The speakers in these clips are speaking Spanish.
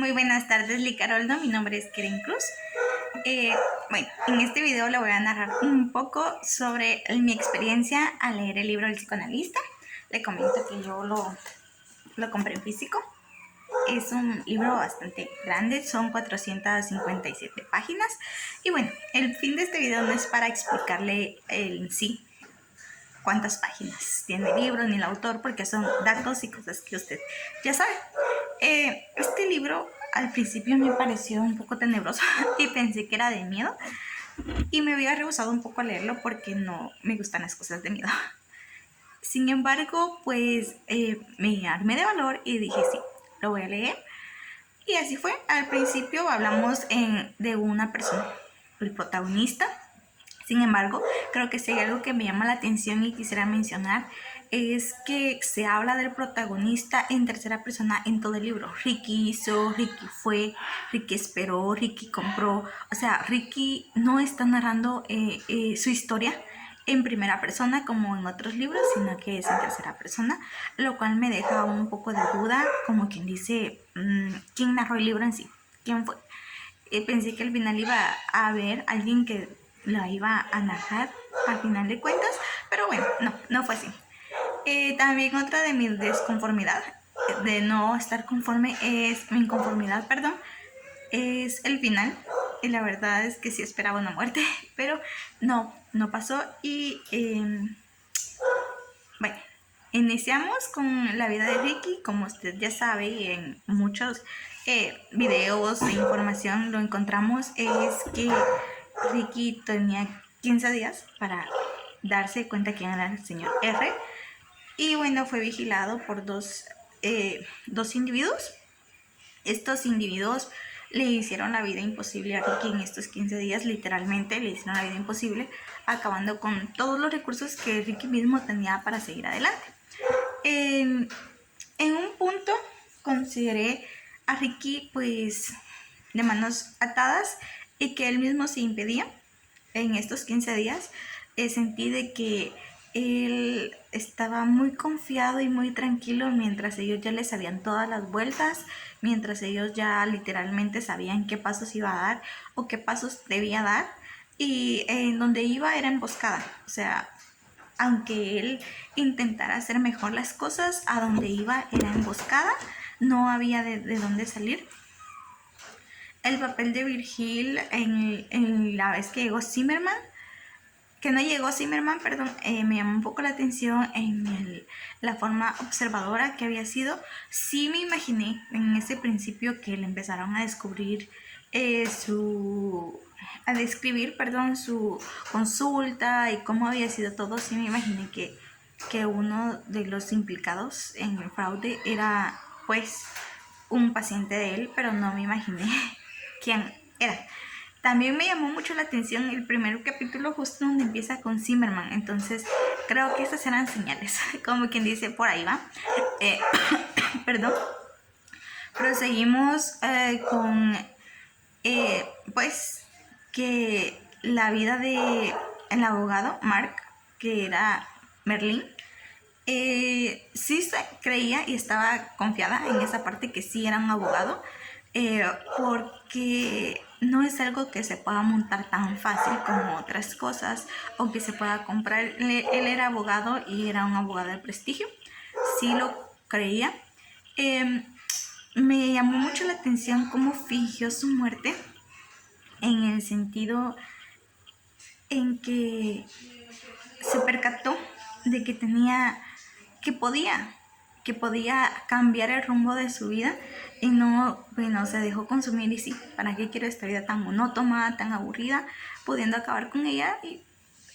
Muy buenas tardes, Licaroldo. Mi nombre es Keren Cruz. Bueno, en este video le voy a narrar un poco sobre mi experiencia al leer el libro del psicoanalista. Le comento que yo lo compré en físico. Es un libro bastante grande, son 457 páginas. Y bueno, el fin de este video no es para explicarle en sí cuántas páginas tiene el libro ni el autor, porque son datos y cosas que usted ya sabe. Este libro al principio me pareció un poco tenebroso y pensé que era de miedo y me había rehusado un poco a leerlo porque no me gustan las cosas de miedo. Sin embargo, pues me armé de valor y dije sí, lo voy a leer. Y así fue. Al principio hablamos de una persona, el protagonista. Sin embargo, creo que si hay algo que me llama la atención y quisiera mencionar es que se habla del protagonista en tercera persona en todo el libro. Ricky hizo, Ricky fue, Ricky esperó, Ricky compró. O sea, Ricky no está narrando su historia en primera persona como en otros libros, sino que es en tercera persona, lo cual me deja un poco de duda, como quien dice, ¿quién narró el libro en sí? ¿Quién fue? Pensé que al final iba a haber alguien que la iba a narrar al final de cuentas, pero bueno, no fue así. También otra de mi desconformidad, de no estar conforme, es mi inconformidad, perdón, es el final. Y la verdad es que sí esperaba una muerte, pero no pasó. Y bueno, iniciamos con la vida de Ricky. Como usted ya sabe, y en muchos videos de información lo encontramos, es que Ricky tenía 15 días para darse cuenta quién era el señor R. Y bueno, fue vigilado por dos individuos. Estos individuos le hicieron la vida imposible a Ricky en estos 15 días, literalmente le hicieron la vida imposible, acabando con todos los recursos que Ricky mismo tenía para seguir adelante. En un punto consideré a Ricky pues de manos atadas y que él mismo se impedía. En estos 15 días sentí de que él estaba muy confiado y muy tranquilo mientras ellos ya le sabían todas las vueltas, mientras ellos ya literalmente sabían qué pasos iba a dar o qué pasos debía dar, y en donde iba era emboscada. O sea, aunque él intentara hacer mejor las cosas, a donde iba era emboscada, no había de dónde salir. El papel de Virgil en la vez que llegó Zimmerman, perdón, me llamó un poco la atención en la forma observadora que había sido. Sí me imaginé en ese principio que le empezaron a describir su consulta y cómo había sido todo. Sí me imaginé que uno de los implicados en el fraude era pues un paciente de él, pero no me imaginé quién era. También me llamó mucho la atención el primer capítulo, justo donde empieza con Zimmerman. Entonces creo que estas eran señales, como quien dice, por ahí va. Perdón. Proseguimos con pues que la vida de el abogado Mark, que era Merlin, sí creía y estaba confiada en esa parte que sí era un abogado, porque no es algo que se pueda montar tan fácil como otras cosas o que se pueda comprar. Él era abogado y era un abogado de prestigio, sí lo creía. Me llamó mucho la atención cómo fingió su muerte, en el sentido en que se percató de que podía cambiar el rumbo de su vida y no, bueno, se dejó consumir. Y sí, ¿para qué quiero esta vida tan monótona, tan aburrida, pudiendo acabar con ella? Y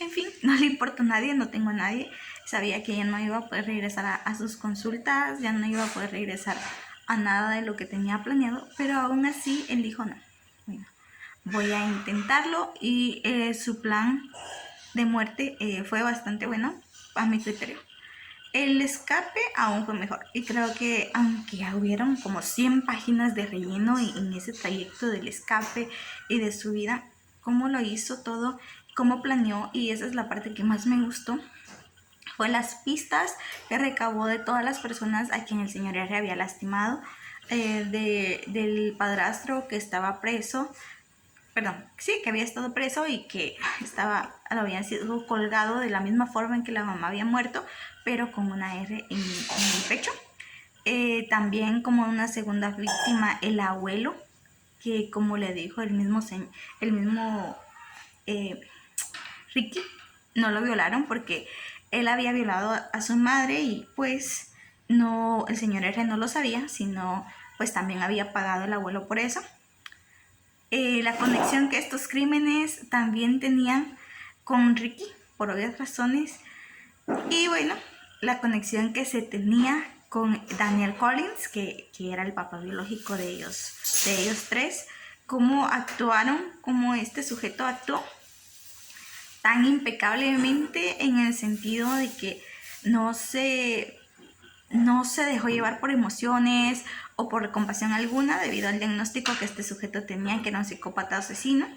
en fin, no le importa a nadie, no tengo a nadie. Sabía que ya no iba a poder regresar a sus consultas, ya no iba a poder regresar a nada de lo que tenía planeado, pero aún así él dijo no, bueno, voy a intentarlo. Y su plan de muerte fue bastante bueno a mi criterio. El escape aún fue mejor, y creo que aunque hubieron como 100 páginas de relleno en ese trayecto del escape y de su vida, cómo lo hizo todo, cómo planeó, y esa es la parte que más me gustó, fue las pistas que recabó de todas las personas a quien el señor R había lastimado, del padrastro que estaba preso, perdón, sí, que había estado preso y que lo habían sido colgado de la misma forma en que la mamá había muerto, pero con una R en el pecho. También como una segunda víctima, el abuelo, que como le dijo el mismo eh, Ricky, no lo violaron porque él había violado a su madre y pues no, el señor R no lo sabía, sino pues también había pagado el abuelo por eso. La conexión que estos crímenes también tenían con Ricky, por obvias razones. Y bueno, la conexión que se tenía con Daniel Collins, que era el papá biológico de ellos tres, cómo actuaron, cómo este sujeto actuó tan impecablemente en el sentido de que no se dejó llevar por emociones o por compasión alguna debido al diagnóstico que este sujeto tenía, que era un psicópata asesino.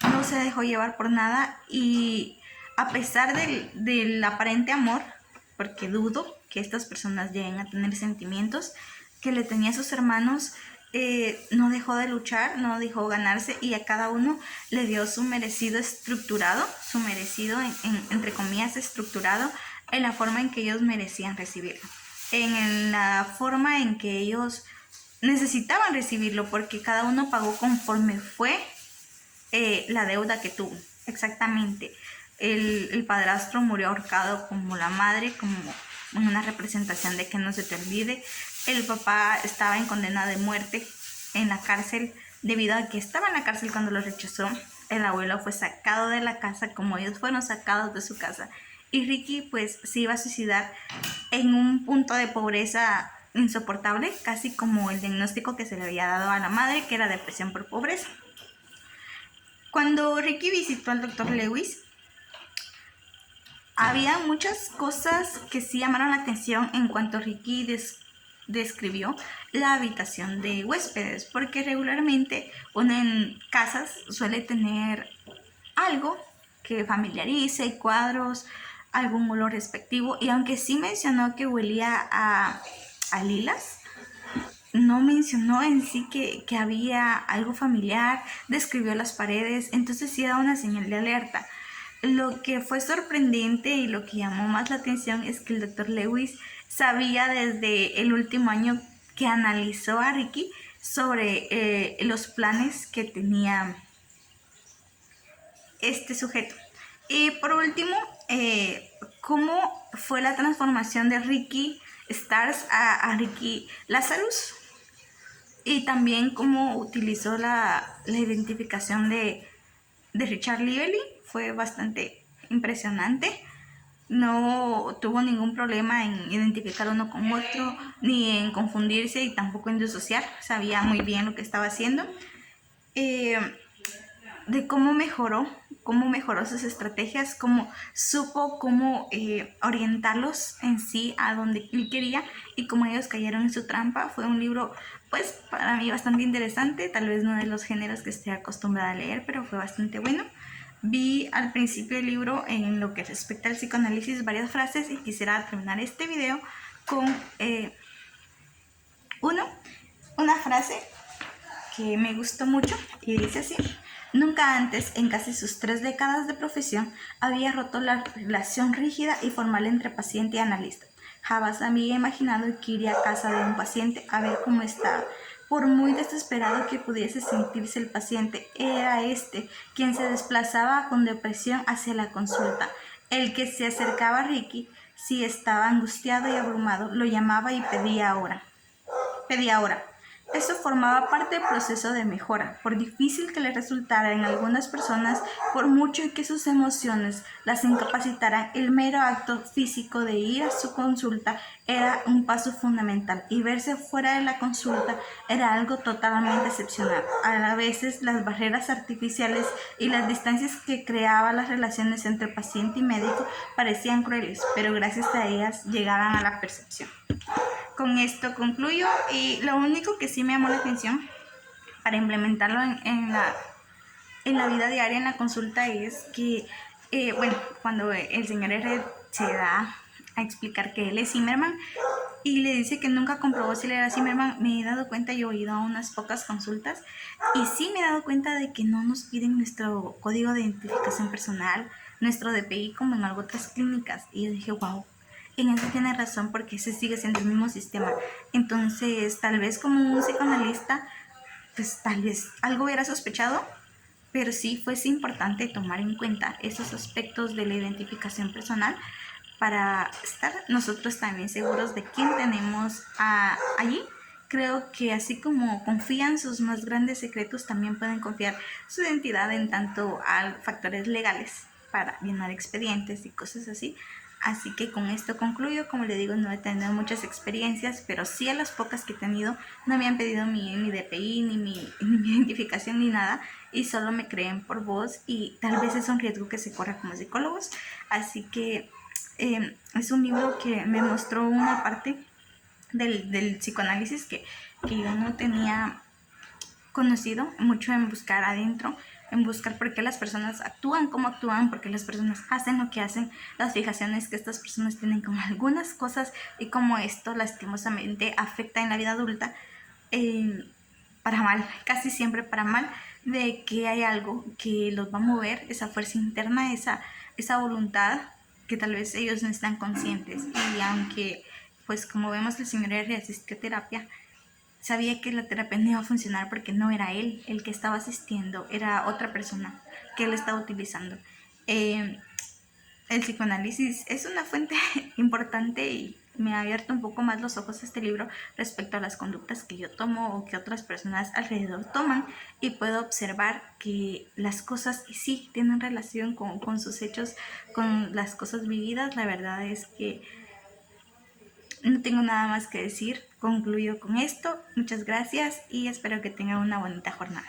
No se dejó llevar por nada y a pesar del aparente amor, porque dudo que estas personas lleguen a tener sentimientos que le tenía a sus hermanos, no dejó de luchar, no dejó ganarse y a cada uno le dio su merecido estructurado, su merecido entre comillas estructurado en la forma en que ellos merecían recibirlo, en la forma en que ellos necesitaban recibirlo, porque cada uno pagó conforme fue la deuda que tuvo. Exactamente. El padrastro murió ahorcado como la madre, como una representación de que no se te olvide. El papá estaba en condena de muerte en la cárcel debido a que estaba en la cárcel cuando lo rechazó. El abuelo fue sacado de la casa como ellos fueron sacados de su casa. Y Ricky pues se iba a suicidar en un punto de pobreza insoportable, casi como el diagnóstico que se le había dado a la madre, que era depresión por pobreza. Cuando Ricky visitó al Dr. Lewis, había muchas cosas que sí llamaron la atención en cuanto Ricky describió la habitación de huéspedes, porque regularmente uno en casas suele tener algo que familiarice, cuadros, algún olor respectivo, y aunque sí mencionó que huelía a lilas, no mencionó en sí que había algo familiar, describió las paredes, entonces sí era una señal de alerta. Lo que fue sorprendente y lo que llamó más la atención es que el Dr. Lewis sabía desde el último año que analizó a Ricky sobre los planes que tenía este sujeto. Y por último, cómo fue la transformación de Ricky Stars a Ricky Lazarus. Y también cómo utilizó la identificación de Richard Lively. Fue bastante impresionante. No tuvo ningún problema en identificar uno con otro, ni en confundirse y tampoco en disociar. Sabía muy bien lo que estaba haciendo. De cómo mejoró sus estrategias, cómo supo cómo orientarlos en sí a donde él quería y cómo ellos cayeron en su trampa. Fue un libro, pues, para mí bastante interesante, tal vez no de los géneros que estoy acostumbrada a leer, pero fue bastante bueno. Vi al principio del libro, en lo que respecta al psicoanálisis, varias frases y quisiera terminar este video con una frase que me gustó mucho y dice así: nunca antes, en casi sus 3 décadas de profesión, había roto la relación rígida y formal entre paciente y analista. Jamás había imaginado que iría a casa de un paciente a ver cómo estaba. Por muy desesperado que pudiese sentirse el paciente, era este quien se desplazaba con depresión hacia la consulta. El que se acercaba a Ricky, si estaba angustiado y abrumado, lo llamaba y pedía hora. Esto formaba parte del proceso de mejora. Por difícil que le resultara en algunas personas, por mucho que sus emociones las incapacitaran, el mero acto físico de ir a su consulta era un paso fundamental, y verse fuera de la consulta era algo totalmente excepcional. A veces las barreras artificiales y las distancias que creaban las relaciones entre paciente y médico parecían crueles, pero gracias a ellas llegaban a la percepción. Con esto concluyo, y lo único que sí me llamó la atención para implementarlo en la vida diaria, en la consulta, es que, cuando el señor R se da a explicar que él es Zimmerman, y le dice que nunca comprobó si le era así. Me he dado cuenta, yo he ido a unas pocas consultas y sí me he dado cuenta de que no nos piden nuestro código de identificación personal, nuestro DPI como en otras clínicas. Y yo dije, wow, en eso tiene razón porque ese sigue siendo el mismo sistema. Entonces, tal vez como un psicoanalista, pues tal vez algo hubiera sospechado, pero sí fuese importante tomar en cuenta esos aspectos de la identificación personal para estar nosotros también seguros de quién tenemos allí. Creo que así como confían sus más grandes secretos, también pueden confiar su identidad en tanto a factores legales para llenar expedientes y cosas así. Así que con esto concluyo. Como le digo, no he tenido muchas experiencias, pero sí a las pocas que he tenido no me han pedido mi DPI, ni mi identificación, ni nada, y solo me creen por voz, y tal vez es un riesgo que se corra como psicólogos. Así que es un libro que me mostró una parte del psicoanálisis que yo no tenía conocido, mucho en buscar adentro, en buscar por qué las personas actúan como actúan, por qué las personas hacen lo que hacen, las fijaciones que estas personas tienen con algunas cosas y cómo esto lastimosamente afecta en la vida adulta, para mal, casi siempre para mal, de que hay algo que los va a mover, esa fuerza interna, esa voluntad que tal vez ellos no están conscientes. Y aunque, pues como vemos, el señor R asistió a terapia, sabía que la terapia no iba a funcionar porque no era él el que estaba asistiendo, era otra persona que él estaba utilizando. El psicoanálisis es una fuente importante y me ha abierto un poco más los ojos este libro respecto a las conductas que yo tomo o que otras personas alrededor toman, y puedo observar que las cosas sí tienen relación con sus hechos, con las cosas vividas. La verdad es que no tengo nada más que decir. Concluyo con esto. Muchas gracias y espero que tengan una bonita jornada.